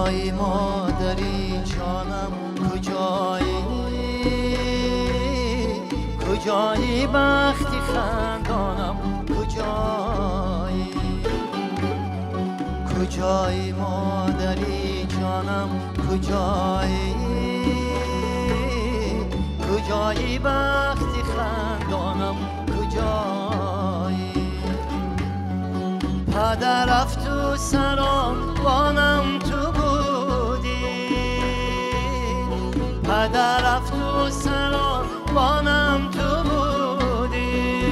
کجایی مادری جانم کجایی کجایی بختی خندانم کجایی کجایی مادری جانم کجایی کجایی بختی خندانم کجایی پدر رفت تو سرام بانم تو بودی پدر رفت تو سرام بانم تو بودی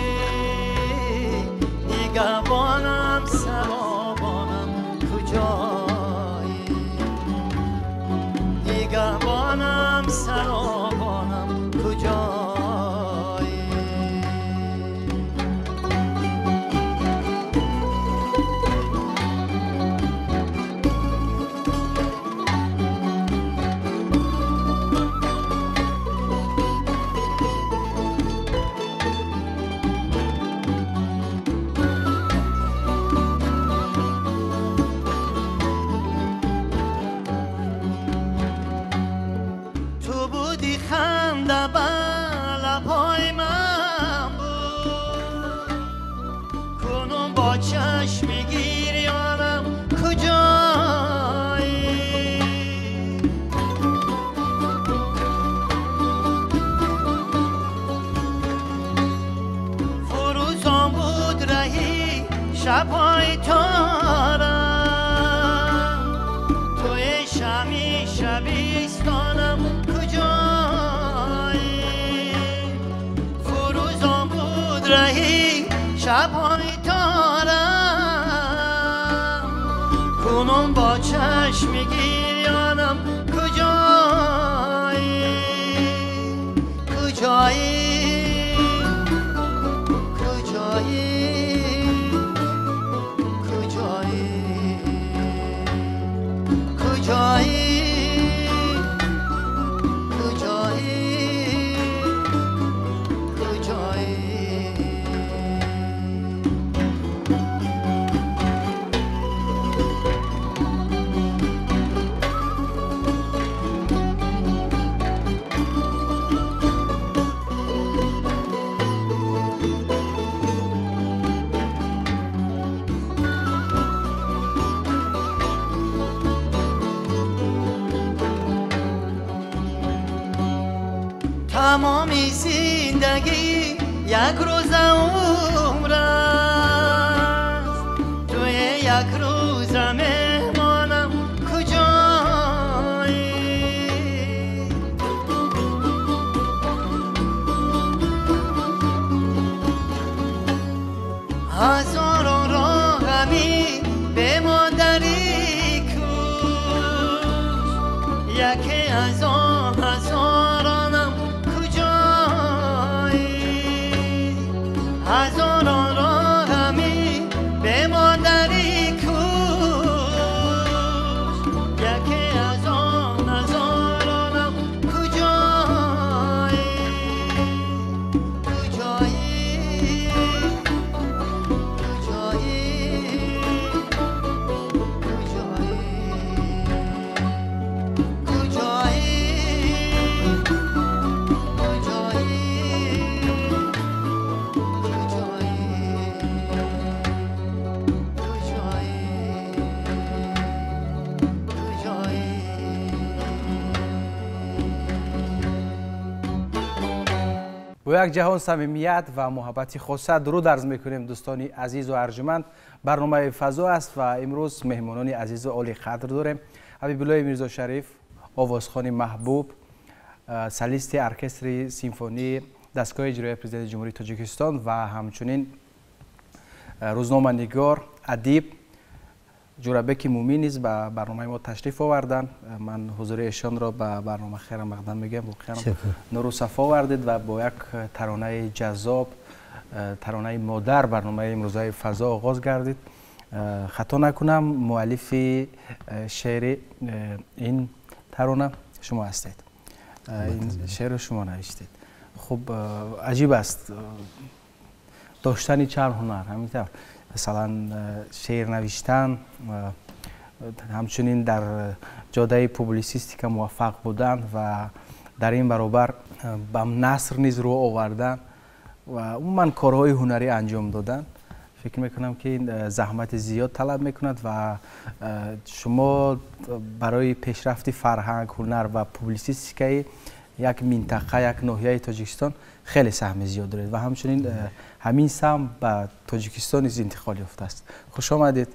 نگهبانم سرابانم کجایی نگهبانم سرابانم کجایی شبای تارم توی شمی شبیستانم کجایی فروزان بود رهی شبای تارم کنون با چشم گریانم کجایی کجایی تمامی زندگی یک روز عمر است توی یک روز مهمانم کجایی هزاران راه غمی به مادری کوش یکی از آن هزارانم هزاران راه همی به مادری کوش یکی از آن هزارانم کجایی کجایی با یک جهان صمیمیت و محبت خاصه درود عرض میکنیم دوستان عزیز و ارجمند. برنامه فضا است و امروز مهمانان عزیز و عالی قدر داریم. حبیب الله میرزا شریف، آوازخوان محبوب، سلیست ارکستر سیمفونی دستگاه اجرایی پرزیدنت جمهوری تاجیکستان و همچنین روزنامه‌نگار، ادیب جورابک مومی نیز به برنامه ما تشریف آوردن. من حضور ایشان را به برنامه خیر مقدم میگم. نور و صفا آوردید و با یک ترانه جذاب، ترانه مادر برنامه امروزهای فضا آغاز گردید. خطا نکنم مؤلف شعر این ترانه شما هستید. این شعر رو شما نوشتید. خب عجیب است داشتن چند هنر، همینطور مثلا شعر نوشتن همچنین در جاده پوبلیسیستیکا موفق بودند و در این برابر به نثر نیز رو آوردن و عموما کارهای هنری انجام دادن. فکر میکنم که این زحمت زیاد طلب میکند و شما برای پیشرفت فرهنگ، هنر و پوبلیسیستیکای یک منطقه، یک ناحیه تاجیکستان خیلی سهم زیاد دارید و همچنین همین سهم به تاجیکستان نیز انتقال یافته است. خوش آمدید.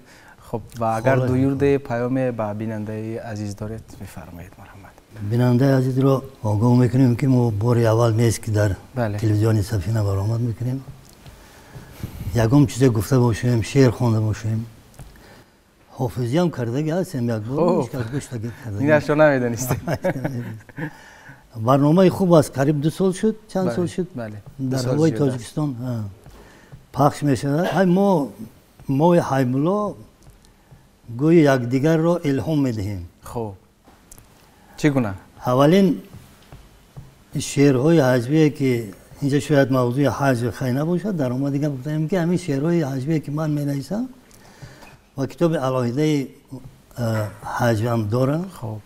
خب و اگر دویورد پیام به بیننده عزیز دارید بفرمایید. محمد بیننده عزیز رو آگاه میکنیم که ما بار اول نیست که در تلویزیون سفینه برآمد میکنیم. یکم چیز گفته باشیم، شعر خوانده باشیم. حافظی هم کرده هستیم یک بار گوش کرده. این اشتو نمیدونستیم. برنامه خوب است. قریب 2 سال شد. چند سال شد؟ در هوای تاجیکستان پخش میشه. های ما حیبلا گوی یکدیگر را الهام میدهیم. خب چگونه؟ اولین شعرهای حجویه که اینجا شاید موضوع حج خیلی نباشد، در اومد دیگه گفتم که همین شعرهای حجویه که من مینویسم و کتاب علاهده حج هم دارم. خب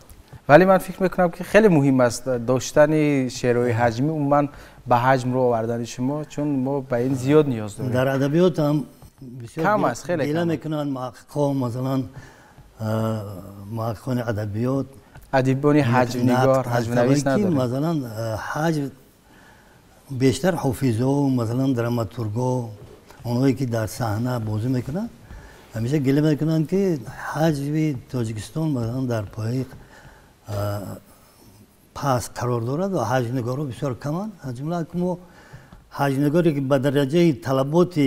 ولی من فکر میکنم که خیلی مهم است داشتن شعرهای حجمی عموما به حجم رو آوردن شما، چون ما به این زیاد نیاز داریم. در ادبیات هم بسیار کم است، خیلی کم میکنن محققان، مثلا محققان ادبیات، ادیبان حجم‌نگار، حجم‌نویس نداره. مثلا حج بیشتر حافظا، مثلا دراماتورگا، اونایی که در صحنه بازی میکنن همیشه گله میکنن که حج تاجیکستان مثلا در پای پس قرار دارد و حجم‌نگارا بسیار کمن. از جمله که ما حجم‌نگاری که به درجه طلبات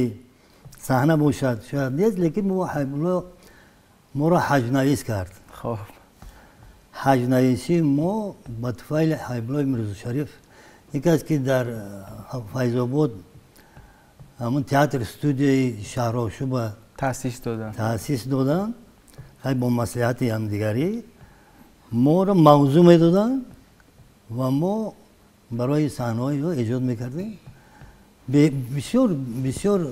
صحنه باشد شاید نیست، لیکن ما را حجم‌نویس کرد. خب حجم‌نویسی ما با طفیل حیبلای میرزا شریف یکی است که در فیض آباد همون تئاتر استودیوی شهرآشوب تأسیس دادن. خیلی با مصلحت همدیگری ما را موضوع میدادن و ما برای صحنه‌های رو ایجاد میکردیم. بسیار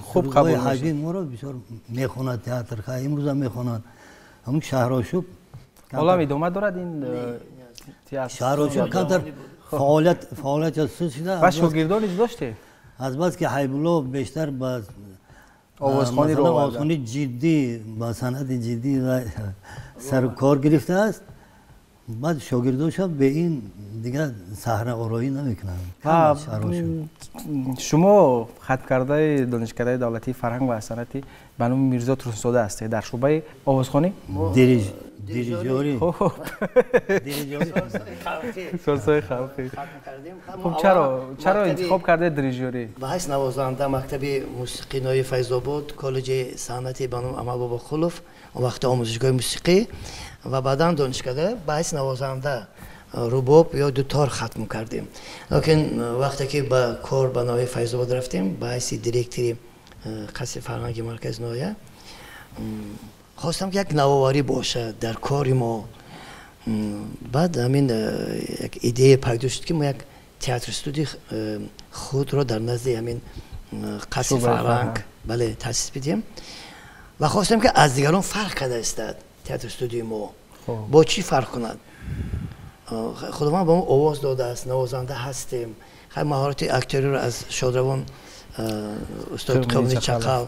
خوب قبول میشه. ما را بسیار میخواند تئاتر خیلی امروز هم میخواند. همون شهرآشوب حالا ادامه دارد این تئاتر؟ شهرآشوب کمتر فعالیت از شده. بس شاگردانی داشته؟ از بس که حیب‌الله بیشتر با آوازخوانی جدی با صنعت جدی و سر کار گرفته است، بعد شاگرداش به این دیگه صحنه آرایی نمیکنن. شما ختم کرده دانشکده دولتی فرهنگ و صنعتی به نام میرزا ترسن‌زاده هستید در شعبه آوازخوانی؟ دیریجوری. سرسای خلقی. خب چرا انتخاب کرده دیریجوری؟ به حیث نوازنده مکتب موسیقی نوی فیض آباد، کالج صنعتی به نام احمد بابا خلف، وقت آموزشگاه موسیقی و بعدا دانشکده به حیث نوازنده رباب یا دوتار ختم کردیم. لیکن وقتی که به کار به نوی فیض آباد رفتیم به حیث دیرکتری قصر فرهنگی مرکز نویه خواستم که یک نوآوری باشه در کار ما. بعد همین یک ایده پیدا شد که ما یک تئاتر استودیو خود را در نزد همین قصر فرهنگ بله تأسیس بدیم و خواستم که از دیگران فرق کرده استاد تئاتر استودیو ما با چی فرق کند. خودمان با ما آواز داده است، نوازنده هستیم، خیلی مهارت اکتوری رو از شادروان استاد کاملی چقل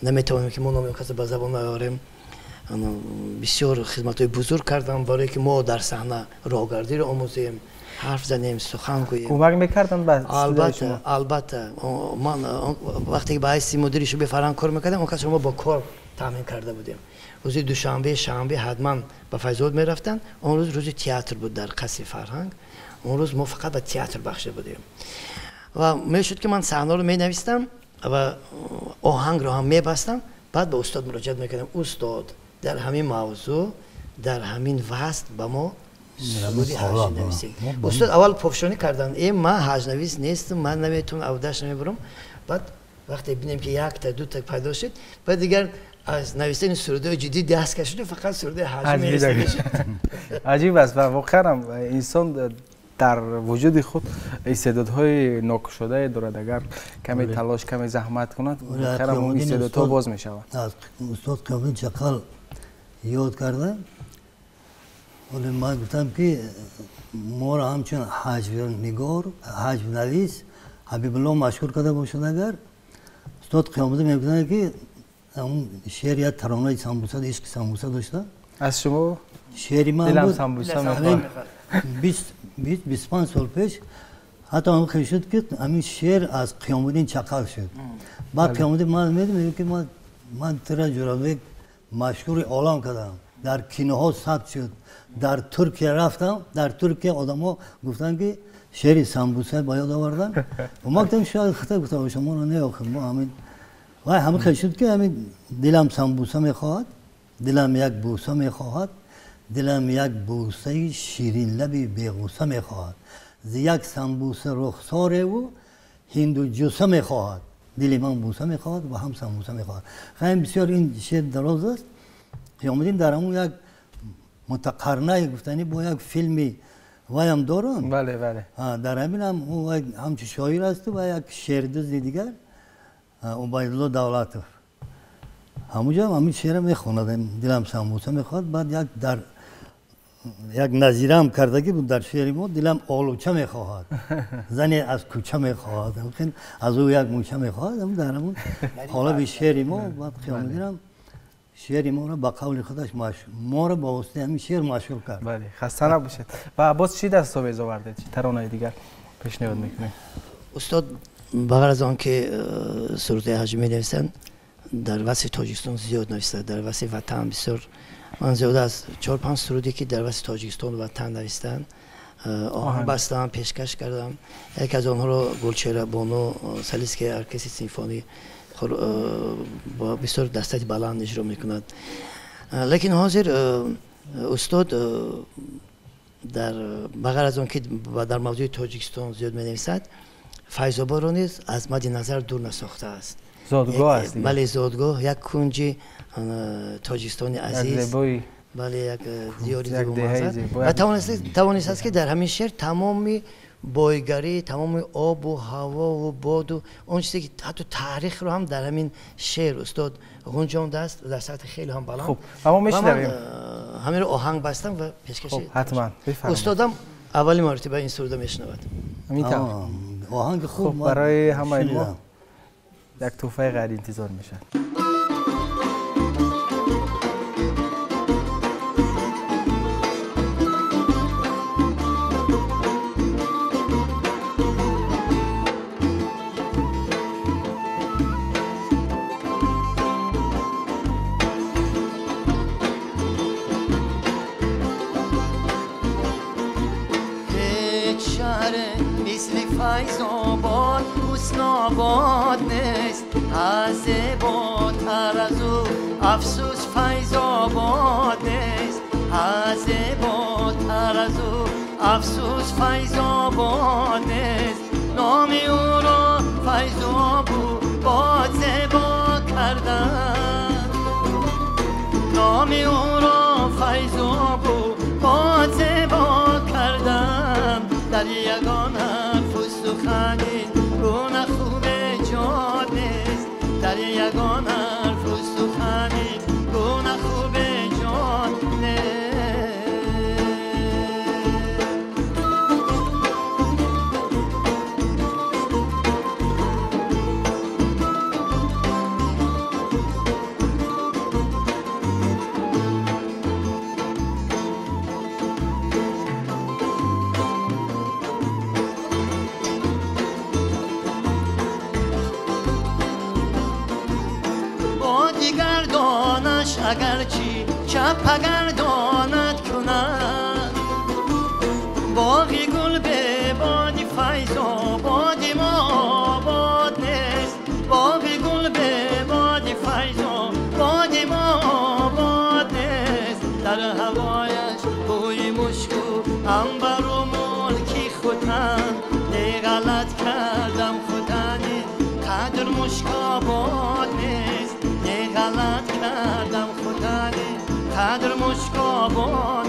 نمیتونیم که ما نام کسی به زبان نیاریم. بسیار خدمت‌های بزرگ کردم برای که ما در صحنه راهگردی رو آموزیم، حرف زنیم، سخن گوییم. کمک می‌کردن به البته من وقتی که با حیث مدیر شعبه فرهنگ کار می‌کردم اون کسی ما با کار تامین کرده بودیم. روز دوشنبه شنبه حتما به فیض آباد می‌رفتن. اون روز تئاتر بود در قصر فرهنگ. اون روز ما فقط به تئاتر بخشیده بودیم و میشد که من صحنه رو می‌نوشتم و آهنگ رو هم می‌بستم. بعد به استاد مراجعه می‌کردم. استاد در همین موضوع در همین وست با ما سرودی حج نویسیم. استاد اول پفشانی کردن این من حج نویس نیستم، من نمیتونم اودش نمیبرم. بعد وقتی ببینیم که یک تا دو تا پیدا شد بعد دیگر از نوشتن سروده جدی دست کشید فقط سروده حج می‌نویسید. عجیب است و واقعا انسان در وجود خود استعدادهای ناکشوده دارد. اگر کمی تلاش کمی زحمت کند خیلی اون استعدادها باز می‌شود. استاد کامل چقل یاد کردم ولی من گفتم که ما را همچون حجب نگار حجب نویس حبیب الله مشهور کرده باشد اگر استاد قیامتی میگفتن که اون شعر یا ترانه سمبوسه عشق سمبوسه داشته از شما شعری من دلم بود سمبوسه همین میخواد 25 سال پیش حتی هم خیلی شد که همین شعر از قیامالدین چقدر شد بعد قیامالدین من میدونم که من ترا جورابک مشهور عالم کردم در کینوها ثبت شد در ترکیه رفتم در ترکیه آدما گفتن که شعر سمبوسه باید آوردن و ما گفتم شاید خطا گفتم شما رو نیاخیم ما همین و همین خیلی شد که همین دلم سمبوسه میخواهد دلم یک بوسه میخواهد دلم یک بوسه شیرین لبی بیغوسه میخواهد ز یک سمبوسه رخسار او هندو جوسه میخواهد دل من بوسه میخواهد و هم سمبوسه میخواهد خیلی بسیار این شعر دراز است قیامالدین در همون یک متقرنه گفتنی با یک فیلمی وایم دارم بله بله در همین هم همچه شاعر است و یک شعردوز دیگر عبیدالله دولتوف همونجا هم همین شعر میخوند دلم سمبوسه میخواد بعد یک نظیره هم کردگی بود در شعر ما دلم آلوچه میخواهد زنی از کوچه میخواهد از او یک موچه میخواهد در همون حالا به شعر ما بعد قیامالدین هم شعر ما را با قول خودش ما را با واسطه همین شعر مشهور کرد بله خسته نباشید و باز چی دستاویز آورده چی ترانه دیگر پیشنهاد میکنید استاد بغیر از آن که سرود حج می نویسن در وصف تاجیکستان زیاد نوشته در وصف وطن بسیار من زیاد از 4-5 سرودی که در وصف تاجیکستان و وطن نوشتن آهنگ بستم پیشکش کردم یک از آنها رو گلچهره بانو سلیسک ارکستر سیمفونی با بسیار دستای بلند اجرا میکند لیکن حاضر استاد در بغیر از آن که در موضوع تاجیکستان زیاد می نویسد فیض‌آباد را نیز از مد نظر دور نساخته است زادگاه است بله زادگاه یک کنج تاجیکستان عزیز بله یک دیاری زیبا و توانست است که در همین شهر تمام بایگری تمام آب و هوا و باد و اون چیزی که حتی تاریخ رو هم در همین شعر استاد گنجانده است در سطح خیلی هم بلند. خب اما میشنویم همین رو آهنگ بستم و پیشکش خب حتما بفرمایید. استادم اولی مرتبه این سرود میشنود. میتونم آهنگ خوب برای همه ما یک تحفه غیر انتظار میشه. فیض‌آباد حسن‌آباد نیست از زیباتر از او افسوس فیض‌آباد نیست از زیباتر از او افسوس فیض‌آباد نیست نام او را فیض‌آباد زیبا کردن نام او را فیض‌آباد زیبا کردن در یگانه سخنی گونه خوب جان نیست در یگان حرف و سخنی گونه خوب جان اگرچی چپ گرداند کند باغی گل به بادی فیض‌آباد ما آباد نیست باغی گل به بادی فیض‌آباد ما آباد نیست در هوایش بوی مشک و عنبر و ملکی خودم نه غلط کردم خودنی قدر مشک آباد نیست نه غلط کردم قدر مشکابان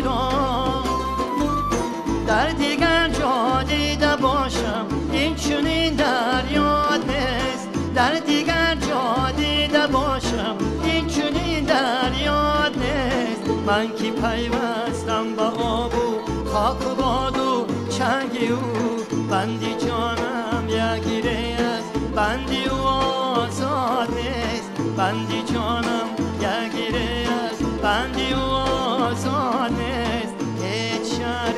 ایران در دیگر جا دیده باشم این چنین در یاد نیست در دیگر جا دیده باشم این چنین در یاد نیست من که پیوستم به آب و خاک و باد و چنگ او بندی جانم یکیره است بندی او آزاد نیست بندی جانم یکیره است بندی او آزاد نیست هیچ شهر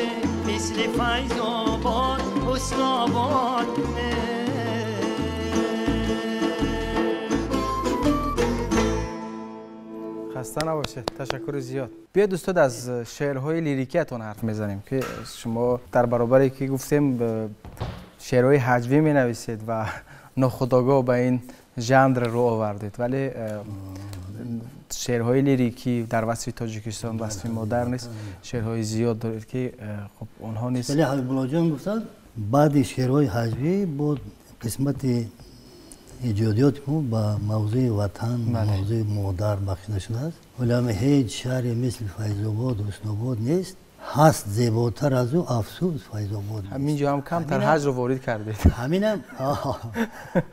مثل فیض آباد حسن آباد نیست خسته نباشید. تشکر زیاد. بیاید دوستان از شعرهای لیریکیتون حرف میزنیم که شما در برابری که گفتیم شعرهای هجوی می نویسید و ناخودآگاه به این ژانر رو آوردید ولی شعرهای لیریکی در وصف تاجیکستان وصف مدرن است شعرهای زیاد دارید که خب اونها نیست. ولی حبیب الله جان گفتن بعد شعرهای هجوی بود قسمت ایجادیات ما با موضوع وطن موضوع مادر بخشیده شده است ولی همه هیچ شهری مثل فیض آباد و حسن آباد نیست هست زیباتر از او افسوس فیض آباد نیست همینجا هم کمتر حج رو وارد کردید همینم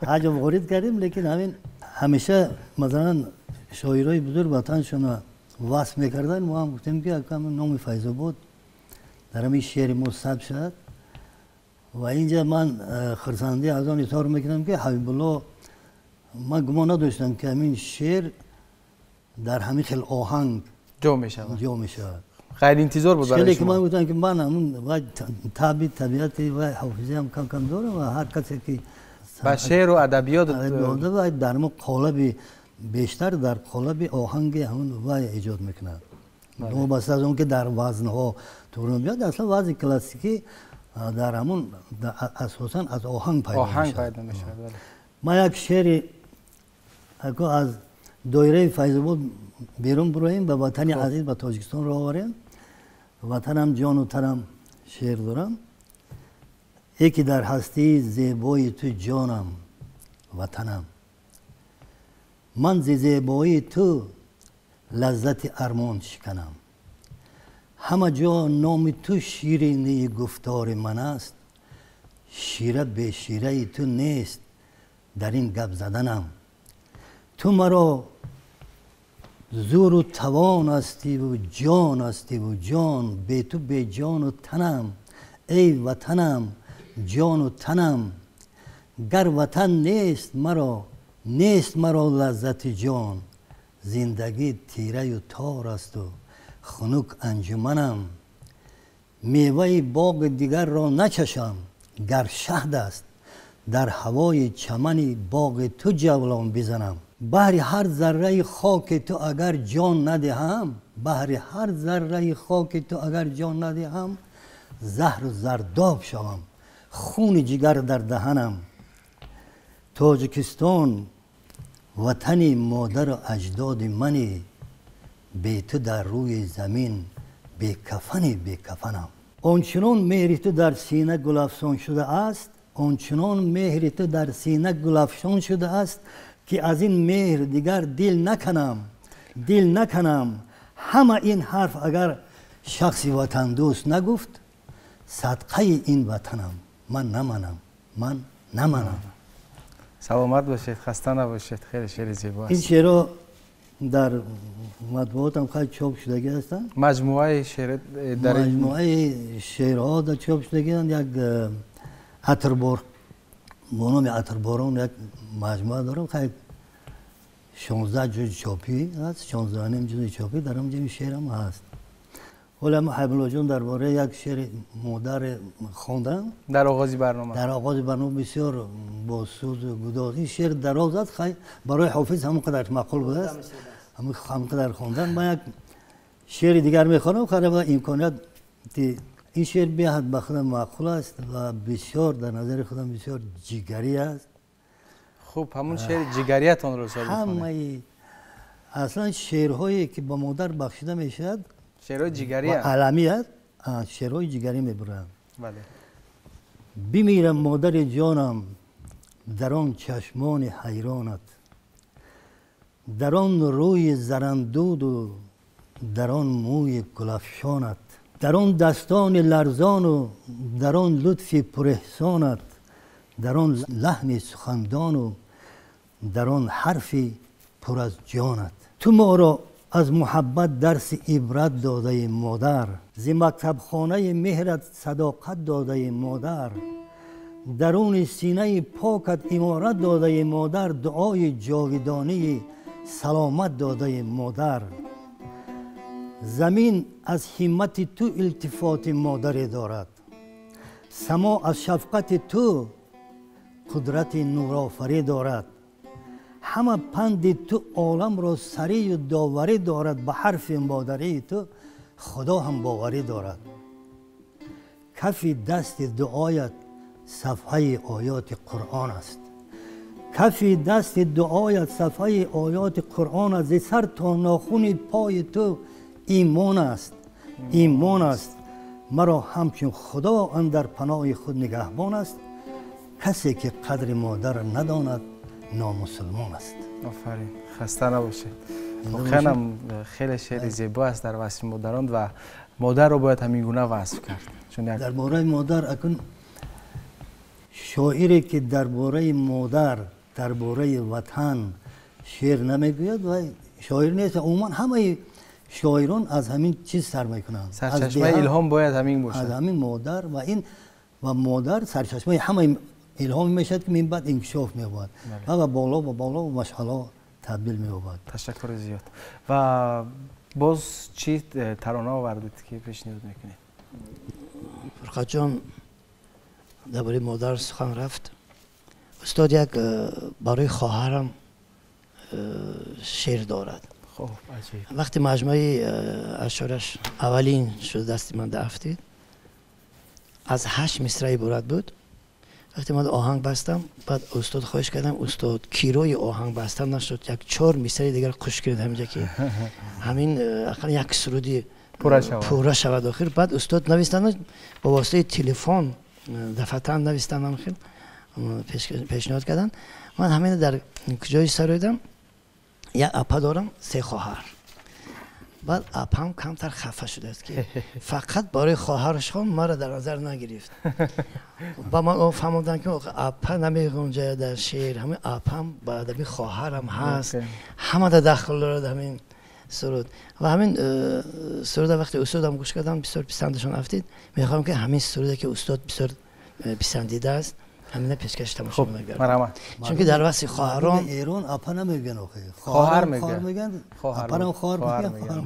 حج رو وارد کردیم لیکن همین همیشه مثلا شاعرای بزرگ وطنشون وصف میکردن ما هم گفتیم که کم نام فیض آباد در همین شعر ما ثبت شد و اینجا من خرسندی از آن اظهار میکنم که حبیب الله من گمان نداشتم که همین شعر در همین خیلی آهنگ جو میشود خیلی انتظار بود برای شما. من گفتم که من همون طبیعت و حافظه هم کم دارم و هر کسی که با شعر و ادبیات و در ما قالب بیشتر در قالب آهنگ همون وای ایجاد میکنه دو بس از اون که در وزن ها تو بیاد اصلا وزن کلاسیکی در همون اساسا از آهنگ پیدا میشه. ما یک شعر از دایره فیض آباد بیرون برویم به وطن عزیز به تاجیکستان رو آوریم وطنم جان و تنم شعر دارم یکی در هستی زیبایی تو جانم وطنم من ز زیبایی تو لذت ارمان شکنم همه جا نام تو شیرینی گفتار من است شیره به شیره تو نیست در این گپ زدنم تو مرا زور و توان هستی و جان هستی و جان به تو به جان و تنم ای وطنم جان و تنم گر وطن نیست مرا لذت جان زندگی تیره و تار است و خنک انجمنم میوه باغ دیگر را نچشم گر شهد است در هوای چمن باغ تو جولان بزنم بهر هر ذره خاک تو اگر جان ندهم بهر هر ذره خاک تو اگر جان ندهم زهر و زرداب شوم خون جگر در دهنم تاجیکستان وطن مادر و اجداد منی به تو در روی زمین به کفنم آنچنان مهر تو در سینه گلافشان شده است آنچنان مهر تو در سینه گلافشان شده است که از این مهر دیگر دل نکنم همه این حرف اگر شخصی وطن دوست نگفت صدقه این وطنم من نمانم سلامت باشید خسته نباشید خیلی شعر زیبا است این شعرها در مطبوعات هم خیلی چاپ شدگی هستن مجموعه شعر در مجموعه شعرها در چاپ شدگی هستن یک عطربار با نام عطرباران یک مجموعه دارم خیلی 16 جز چاپی هست 16 نیم جز چاپی در همونجا این شعر هم هست ولی من حبیب الله جان درباره یک شعر مادر خواندم در آغاز برنامه بسیار با سوز و گداز این شعر دراز است خیلی برای حافظ همونقدر معقول بوده است همونقدر خواندن من یک شعر دیگر میخوانم خیلی با امکانیت این شعر به حد به خودم معقول است و بسیار در نظر خودم بسیار جگری است خوب همون شعر جگریتون رو سال همه اصلا شعرهایی که با مادر بخشیده میشد شعرهای جگری و علمی است شعرهای جگری میبرن بله بمیرم مادر جانم در آن چشمان حیرانت در آن روی زرندود و در آن موی گلفشانت در آن دستان لرزان و در آن لطف پر احسانت، در آن لحن سخندان و در آن حرف پر از جانت. تو ما را از محبت درس عبرت داده مادر، ز مکتب خانه مهرت صداقت داده مادر، درون سینه پاکت امارت داده مادر، دعای جاودانی سلامت داده مادر. زمین از همت تو التفات مادر دارد، سما از شفقت تو قدرت نورآفری دارد. همه پند تو عالم را سری و داوری دارد، به حرف مادری تو خدا هم باوری دارد. کف دست دعایت صفحه آیات قرآن است، کف دست دعایت صفحه آیات قرآن است. ز سر تا ناخن پای تو ایمان است، ایمان است. مرا همچون خدا اندر پناه خود نگهبان است. کسی که قدر مادر نداند نامسلمان است. آفرین، خسته نباشید. خیلی خیلی شعر زیبا است در وصف مادران و مادر رو باید همین گونه وصف کرد. چون در باره مادر اکنون شاعری که درباره مادر، درباره وطن شعر نمیگوید و شاعر نیست. عموما همه شاعران از همین چیز سر میکنند. سرچشمه الهام باید همین باشد. از همین مادر و این و مادر سرچشمه همه الهام میشد که من بعد انکشاف می‌یابد و بالا و بالا و مشعله تبدیل می‌یابد. تشکر زیاد. و باز چی ترانه آوردید که پیشنهاد میکنید؟ فرقت جان درباره مادر سخن رفت. استاد یک برای خواهرم شعر دارد. خب عجیب. وقتی مجموعه اشعارش اولین شد دست من دفتید، از 8 مصرع عبارت بود. وقتی من آهنگ بستم، بعد استاد خواهش کردم استاد کیروی آهنگ بستم نشد، یک 4 مصرع دیگر خوش کرد همینجا که همین اقلا یک سرودی پورا شود آخر. بعد استاد نوشتن با واسطه تلفن دفعتاً نوشتن خیلی پیشنهاد کردن. من همین در کجای سرایدم یک اپا دارم 3 خواهر. بعد اپام کمتر خفه شده است که فقط برای خواهرش هم مرا در نظر نگرفت. با من فهمیدم که اپا نمیگنجه در شعر، همین اپام با ادبی خواهرم هست، همه در داخل دارد همین سرود. و همین سرود وقتی استادم گوش کردم بسیار پسندشون افتید. میخوام که همین سروده که استاد بسیار پسندیده است همین پیشکش تماشا می‌گردم. چون که در واسه خواهران ایران اپا نمیگن آخه، خواهر میگن. اپا خواهر میگن.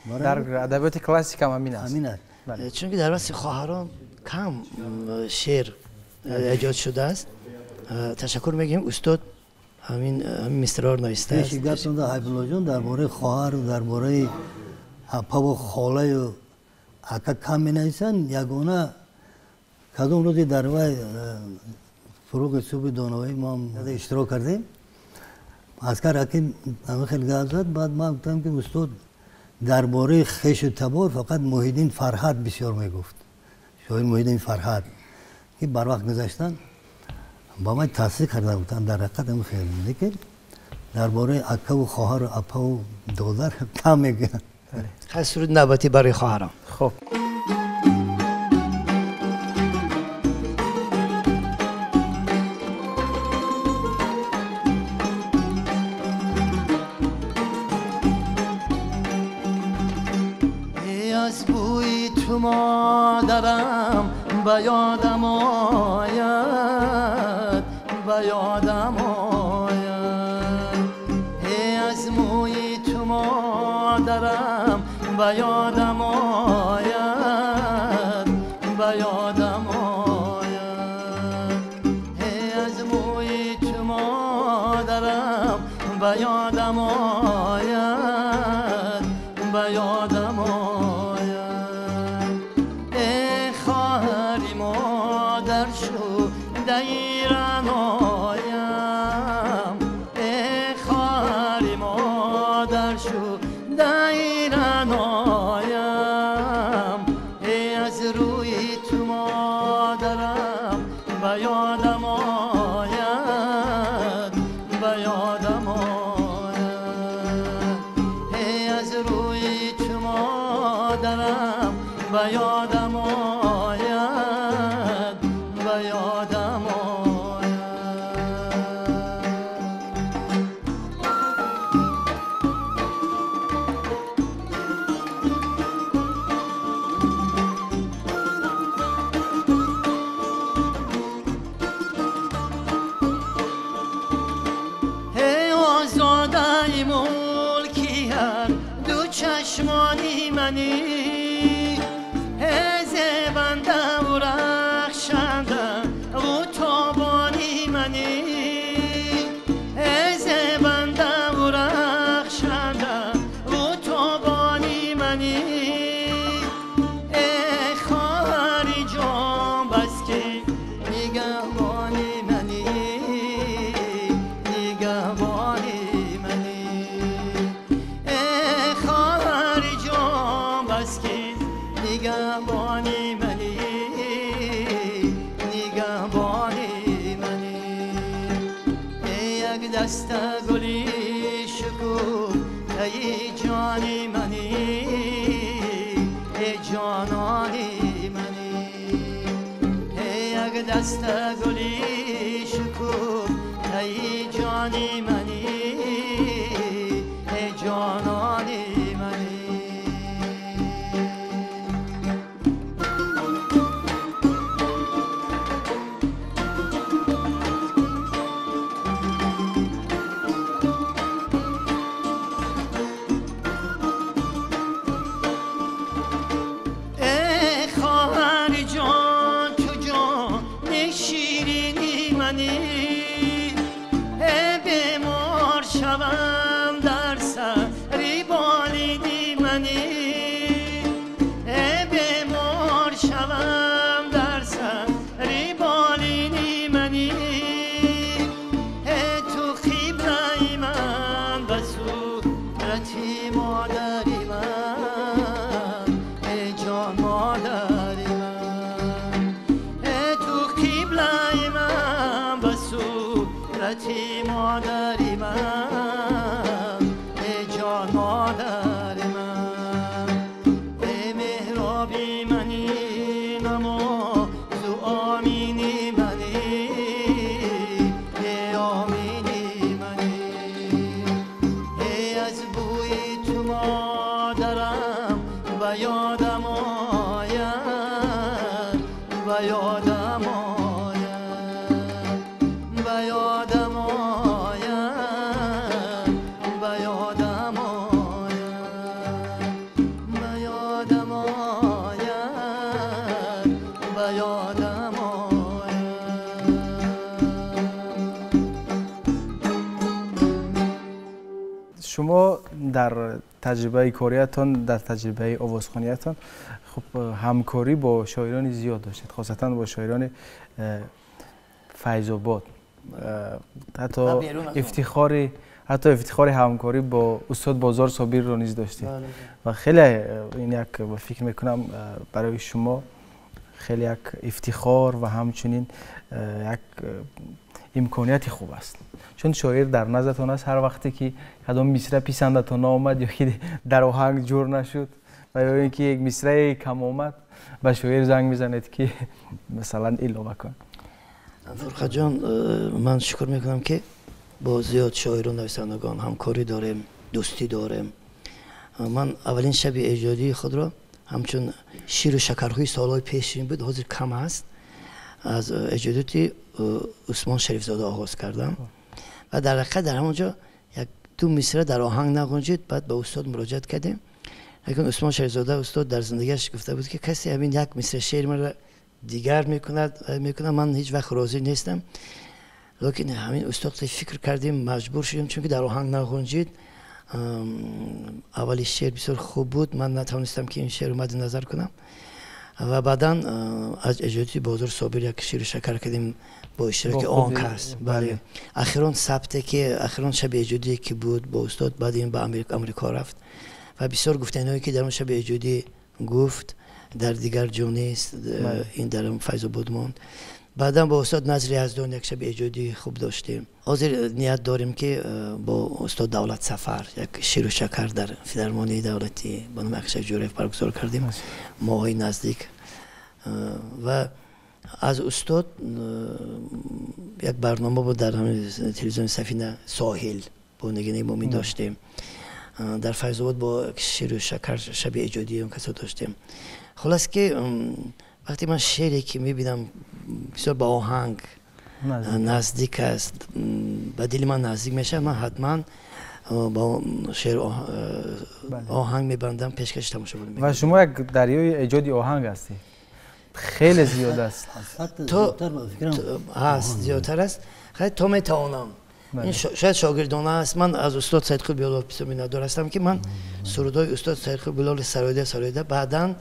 بله. در ادبیات کلاسیک هم همین است. چون که در واسه خواهران کم شعر ایجاد شده است. تشکر میگیم استاد همین مصرار نوشته است. پیش گفتم در حیب‌الله جان درباره خواهر و درباره اپا و خاله و اکا کم مینویسن. یگانه کدوم روزی در وای فروغ صبح دانایی ما هم اشتراک کردیم. عسکر حکیم همه خیلی گفت زد. بعد ما گفتم که استاد درباره خش و تبار فقط محیدین فرهاد بسیار میگفت. شاعر محیدین فرهاد که بر وقت گذاشتن با من تصدیق کرده بودن در حقیقت هم خیلی. لیکن درباره اکا و خواهر و اپا و دادر کم میگن. خیلی سرود نباتی برای خواهرم. خب مادرم به یادم آید، به یادم آید. ای از موی تو مادرم به یادم آید، به یادم آید. ای از موی تو مادرم به یادم آید، به یادم آید. ایران آیم، ای خواهری مادر شو در ایران آیم. ای از روی تو مادرم به یادم آید، به یادم آید. ای از روی تو مادرم به منی از بنده و رخشنده و تابانی منی از بنده و رخشنده و تابانی منی ای خواهری جان بس که نگهبانی منی نگهبانی منی ای خواهری جان بس که نگهبانی منی نگهبانی منی ای یک دست گلی شکوه ای جانی منی ای جانانی منی ای یک دست گلی شکوه ای جانی منی ای جانانی منی ای خواهر جان تو جان شیرینی منی ای بیمار شوم در سری بالینی منی ای بیمار شوم در سری بالینی منی ای تو قبله من به صورتی مادری من ای جان مادری من ای تو قبله من به صورتی مادری من ای جان مادری من ای مهرابی منی نماز و آمینی منی ای آمینی منی ای از بوی تو مادرم و یادم آید و یادم آید و یادم آید و یادم آید و یادم آید و یادم آید شما در تجربه کاریتان در تجربه آوازخوانیتان خب همکاری با شاعران زیاد داشتید، خاصتا با شاعران فیض آباد. حتی افتخار همکاری با استاد بازار صابر رو نیز داشتید و خیلی این یک فکر میکنم برای شما خیلی یک افتخار و همچنین یک امکانیت خوب است، چون شاعر در نظرتان است هر وقتی که کدام مصرع پسندتان آمد یا که در آهنگ جور نشد و یا اینکه یک مصرع کم آمد به شاعر زنگ میزنید که مثلا اضافه کن. فرخ جان، من شکر میکنم که با زیاد شاعران نویسندگان همکاری داریم، دوستی داریم. من اولین شب ایجادی خود را همچون شیر و شکرهای سالهای پیشین بود، حاضر کم است، از ایجادیت عثمان شریف زاده آغاز کردم و در حقیقت در همونجا یک دو مصرع در آهنگ نگنجید. بعد به استاد مراجعت کردیم، لیکن عثمان شریف زاده استاد در زندگیش گفته بود که کسی همین یک مصرع شعر مرا دیگر میکند من هیچ وقت راضی نیستم. لیکن همین استاد فکر کردیم، مجبور شدیم، چون که در آهنگ نگنجید. اولی شعر بسیار خوب بود، من نتوانستم که این شعر مد نظر کنم و بعدا از اجازه بازار صابر یک شیر شکر کردیم با اشتراک آنکاس. بله. اخیران ثبته که اخیران شب ایجادی که بود با استاد، بعد این به امریکا رفت و بسیار گفتنهایی که در اون شب ایجادی گفت در دیگر جا نیست، این در فیض آباد ماند. بعدا با استاد نظری یزدان یک شب ایجادی خوب داشتیم. حاضر نیت داریم که با استاد دولت سفر یک شیر و شکر در فیلارمونی دولتی با نام اکشف جوریف برگزار کردیم ماهای نزدیک و از استاد یک برنامه بود در تلویزیون سفینه ساحل با نگین امامی داشتیم. در فیض آباد با شیر و شکر شب ایجادی اون کسا داشتیم. خلاص که وقتی من شعری که میبینم بسیار با آهنگ نزدیک است، به دل من نزدیک میشه، من حتما با شعر آهنگ میبندم پیشکش تماشاگر میکنم. و شما یک دریای ایجاد آهنگ هستی، خیلی زیاد است. تو هست زیادتر است. خیلی تو میتوانم این شاید شاگردانه است. من از استاد سید بیالوف می‌دونم هستم که من سرودای استاد سید بیالوف سرایده بعداً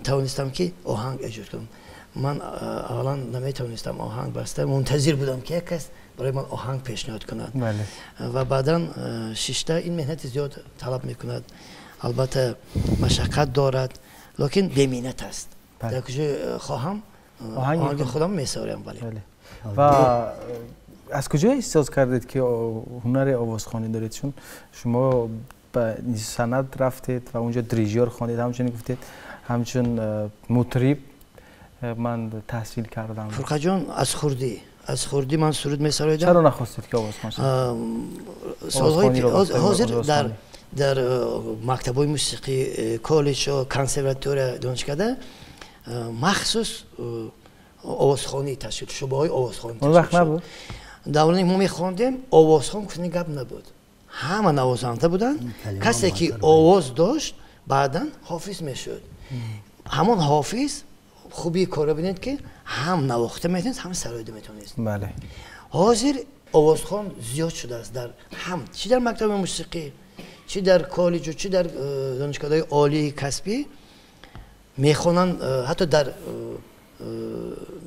توانستم که آهنگ ایجاد کنم. من اولا نمیتونستم آهنگ بسته، منتظر بودم که یک کس برای من آهنگ پیشنهاد کند. و بعداً شیشته این مهنت زیاد طلب میکند، البته مشقت دارد لکن بی‌منت است. در کجا خواهم آهنگ خودم میسارم. و از کجا احساس کردید که هنر آوازخوانی دارید؟ چون شما به سند رفتید و اونجا دریژور خواندید، همچنین گفتید همچون مطرب من تحصیل کردم. فرقه جان از خوردی من سرود میسرایدم. چرا نخواستید که آوازخوان شوید؟ حاضر در مکتب‌های موسیقی کالج و کنسرواتوار دانشکده مخصوص آوازخوانی تشکیل شعبه‌های آوازخوانی اون وقت نبود؟ دورانی ما می‌خواندیم آوازخوان کنی گپ نبود، همه نوازنده بودن. کسی که آواز داشت بعداً حافظ میشد. همون حافظ خوبی کار ببینید که هم نواخته میتونید هم سرایده میتونید. بله. حاضر آوازخوان زیاد شده است در هم، چی در مکتب موسیقی، چی در کالج و چی در دانشگاه‌های عالی کسبی میخونن. حتی در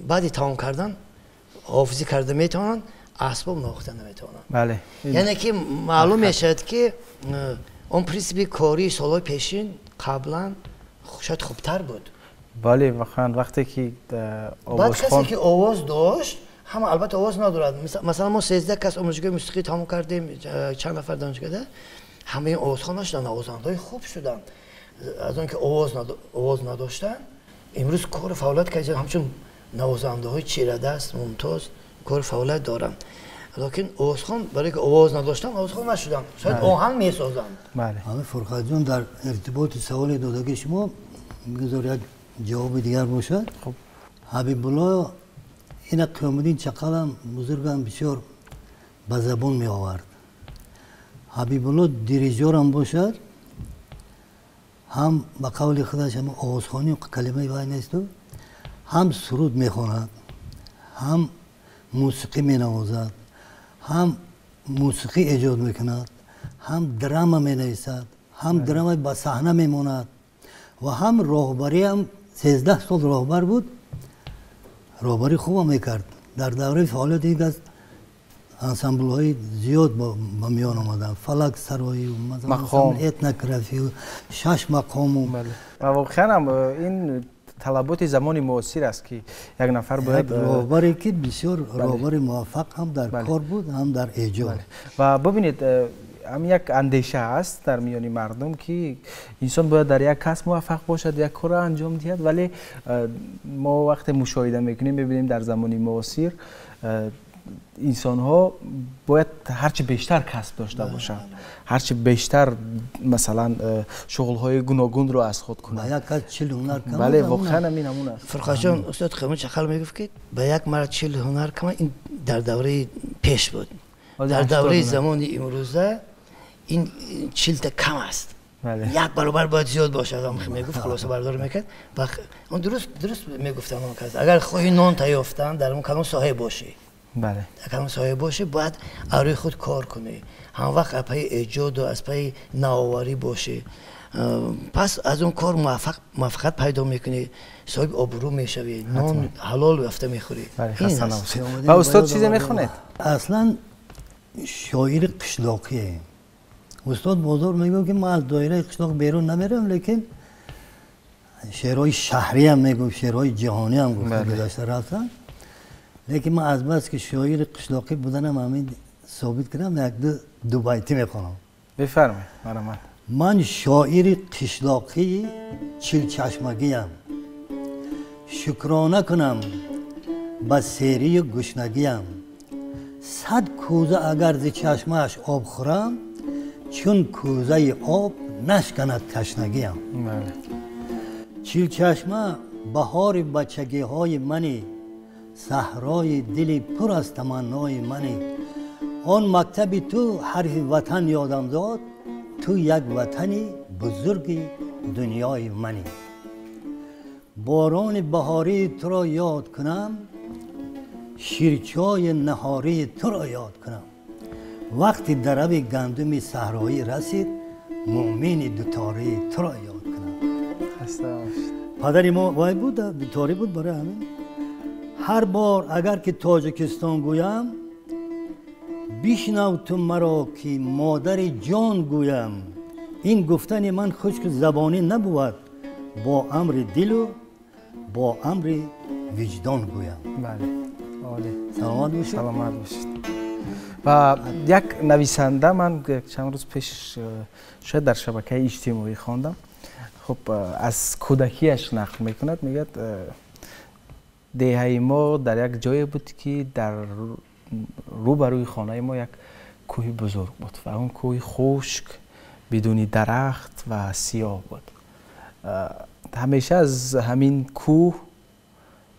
بعدی تمام کردن حافظی کرده میتونن، اسباب نواخته نمیتونن. بله. یعنی که معلوم میشد که اون پرینسیپی کاری سالهای پیشین قبلا شاید خوبتر بود. بله واقعا وقتی که بعد کسی که آواز داشت هم البته آواز ندارد. مثلا ما 13 کس آموزشگاه موسیقی تمام کردیم، چند نفر دانشکده، همه آوازخوان داشتن، نوازنده خوب شدن. از اون که آواز نداشتن امروز کار فعالیت کردن، همچون نوازنده های چیره دست ممتاز کار فعالیت دارن. لکن آوازخوان برای که آواز نداشتن آوازخوان نشدن، شاید آهنگ میسازن. بله. همه فرقت جان در ارتباط سوال دادگی شما میگذار یک جواب دیگر باشد. خب حبیب الله این قیامدین چقدر بزرگم بسیار به زبان می آورد. حبیب الله دیریجور هم باشد، هم به قول خودش هم آوازخوانی و کلمه وای نیست، هم سرود می خواند، هم موسیقی می نوازد، هم موسیقی ایجاد می کند، هم درام می نویسد، هم درام به صحنه می ماند و هم راهبری هم 13 سال راهبر بود. راهبری خوب هم میکرد. در دوره فعالیت یک از انسامبل های زیاد با میان آمدن، فلک سرایی و مقام اتنوگرافی و 6 مقام. و واقعا هم این طلبات زمان معاصر است که یک نفر باید راهبری که بسیار راهبر موفق هم در کار بود هم در ایجاد. و ببینید هم یک اندیشه است در میان مردم که انسان باید در یک کس موفق باشد، یک کار انجام دهد، ولی ما وقتی مشاهده میکنیم میبینیم در زمان معاصر انسان ها باید هرچی بیشتر کسب داشته باشند، هرچی بیشتر مثلا شغل های گوناگون رو از خود کنند. یک کس 40 هنر کم. بله واقعا همین همون است. فرقه جان استاد خیمون چخل میگفت که به یک مرد 40 هنر کم، این در دوره پیش بود. در دوره زمان امروزه این 40 تا کم است. یک برابر باید زیاد باشه. هم میگفت خلاصه بردار میکرد و اون درست میگفتن اون کس اگر خواهی نان تیافتن در اون کلام صاحب باشی. بله. کلام صاحب باشی باید روی خود کار کنی. هم وقت از پی ایجاد و از پی نوآوری باشی. پس از اون کار موفقیت پیدا میکنی، صاحب آبرو میشوی، نان حلال وقت میخوری. بله خسته نباشید. و استاد چیزی میخونید؟ اصلا شاعر قشلاقیه. استاد بزرگ میگه که من از دایره قشلاق بیرون نمیرم، لیکن شعرهای شهری هم میگم، شعرهای جهانی هم گفته گذاشته رفتم، لیکن من از بس که شاعر قشلاقی بودنم همین ثابت کردم یک دو بیتی میخونم. بفرمایید. من شاعر قشلاقی 40 چشمگی ام، شکرانه کنم به سیری گشنگی ام، 100 کوزه اگر ز چشمش آب خورم، چون کوزه آب نشکند تشنگی ام. 40 چشمه بهار بچگی های منی، صحرای دلی پر از تمنای منی، آن مکتبی تو حرف وطن یادم داد، تو یک وطنی بزرگی دنیای منی. باران بهاری تو را یاد کنم، شیرچای نهاری تو را یاد کنم. وقتی درب گندم صحرایی رسید، مومن دوتاری تو را یاد کنم. خسته باشید. پدری ما وای بود، دوتاری بود برای همین. هر بار اگر که تاجیکستان گویم، بشنو تو مرا که مادر جان گویم. این گفتن من خشک زبانی نبود، با امر دل و با امر وجدان گویم. بله عالی. سلامت باشید. سلامت باشید. و یک نویسنده من چند روز پیش شاید در شبکه اجتماعی خواندم، خب از کودکیش نقل میکند، میگه دهه ما در یک جای بود که در روبروی خانه ما یک کوه بزرگ بود و اون کوه خشک بدون درخت و سیاه بود. همیشه از همین کوه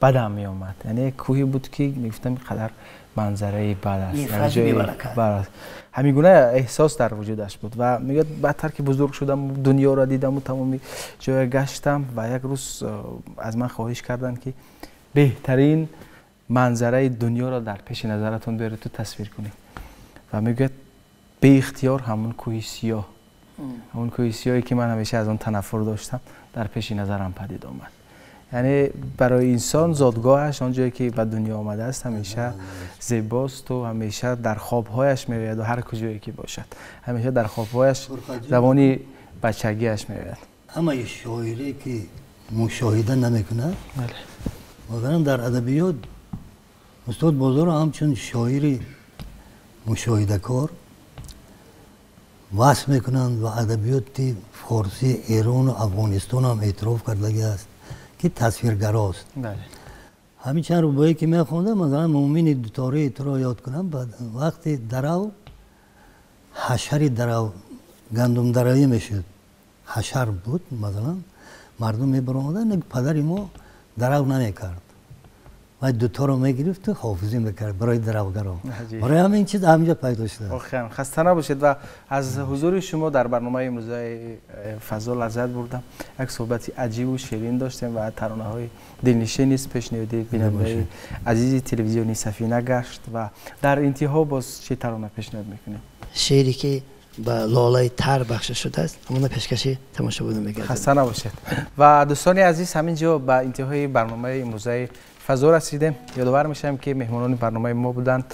بدم می آمد، یعنی کوهی بود که میگفتم قدر منظره بد است، همین گونه احساس در وجودش بود و میگه بعدتر که بزرگ شدم دنیا را دیدم و تمامی جای گشتم و یک روز از من خواهش کردن که بهترین منظره دنیا را در پیش نظرتون بیارید تو تصویر کنید و میگه به اختیار همون کوه سیاه، همون کوه سیاهی که من همیشه از اون تنفر داشتم در پیش نظرم پدید آمد. یعنی برای انسان زادگاهش آن جایی که به دنیا آمده است همیشه زیباست و همیشه در خوابهایش میآید و هر کجایی که باشد همیشه در خوابهایش زمانی بچگیش میآید. اما این شاعری که مشاهده نمیکنه، مثلا در ادبیات استاد بازار همچون شاعری مشاهده کار وصف میکنند و ادبیات فارسی ایران و افغانستان هم اعتراف کردگی است که تصویرگراست. بله. همین چند روبایی که میخوندم مثلا مومن دوتاره تو را یاد کنم، بعد وقتی درو حشری درو گندم درایی میشد، حشر بود مثلا مردم میبرامدن، پدری ما درو نمیکرد و دوتا رو میگرفت و حافظی میکرد برای دروگرا. برای همین چیز همینجا پیدا شده. خیلی خسته نباشید و از حضور شما در برنامه امروزه فضا لذت بردم. یک صحبتی عجیب و شیرین داشتیم و ترانه های دلنشینی است پیشنهادی بیننده عزیز تلویزیونی سفینه گشت و در انتها باز چه ترانه پیشنهاد میکنیم؟ شعری که با لاله تر بخشش شده است، همون پیشکشی تماشاگران میگردیم. خسته نباشید. و دوستان عزیز همینجا به انتهای برنامه امروزه فضا رسیدیم. یادآور میشم که مهمانان برنامه ما بودند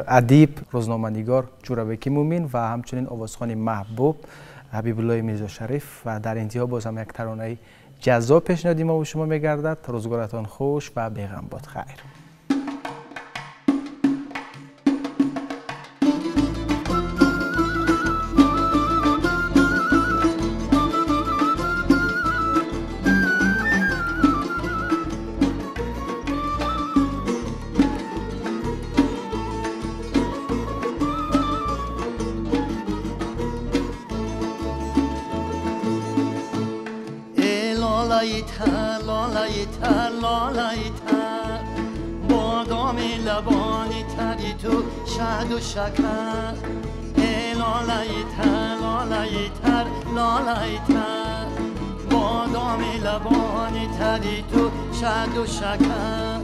ادیب روزنامه‌نگار جورابک مومین و همچنین آوازخوان محبوب حبیب الله میرزا شریف و در انتها باز هم یک ترانه جذاب پیشنهادی ما به شما میگردد. روزگارتان خوش و بیغم باد. خیر. لبانی تری تو شهد و شکر، لالای تر لالای تر لالای تر، بادامی لبانی تری تو شهد و شکر،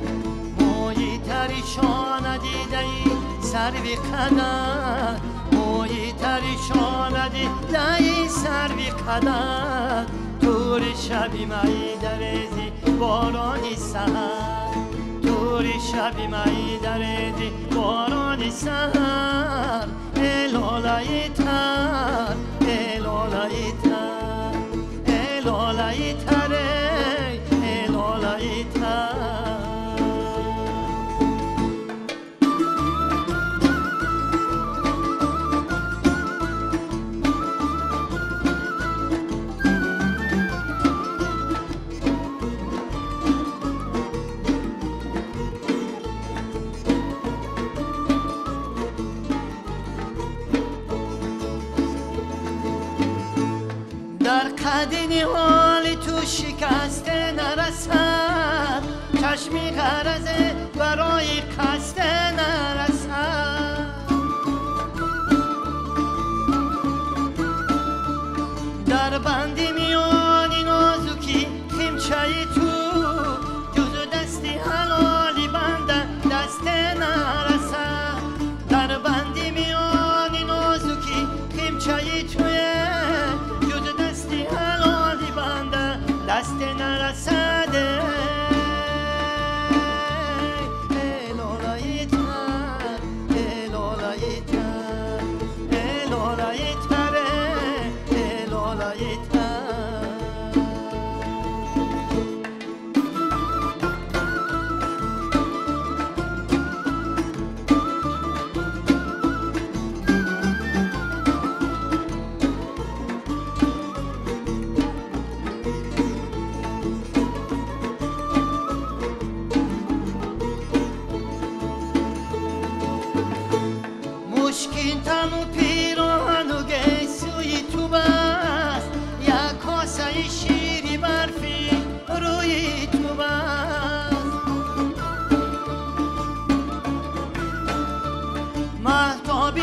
مویی تری شانه دیده ای سروی قدر، مویی تری شانه دیده ای سروی قدر، تور شبی مایی درزی بارانی سهر، توری شبی مایی درزی بارانی سهر، لالای تر لالای تر لالای تر لالای تر. قدینی حالی تو شکسته نرسد، چشمی غرضه برای قصد نرسد،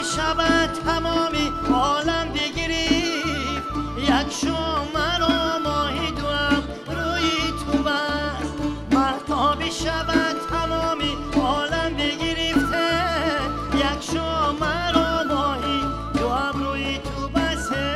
شب تمامی عالم بگریفت یک شام مرا ماهی دوام روی تو بست مهتاب شب تمامی عالم بگریفته یک شام مرا ماهی دوام روی تو بسته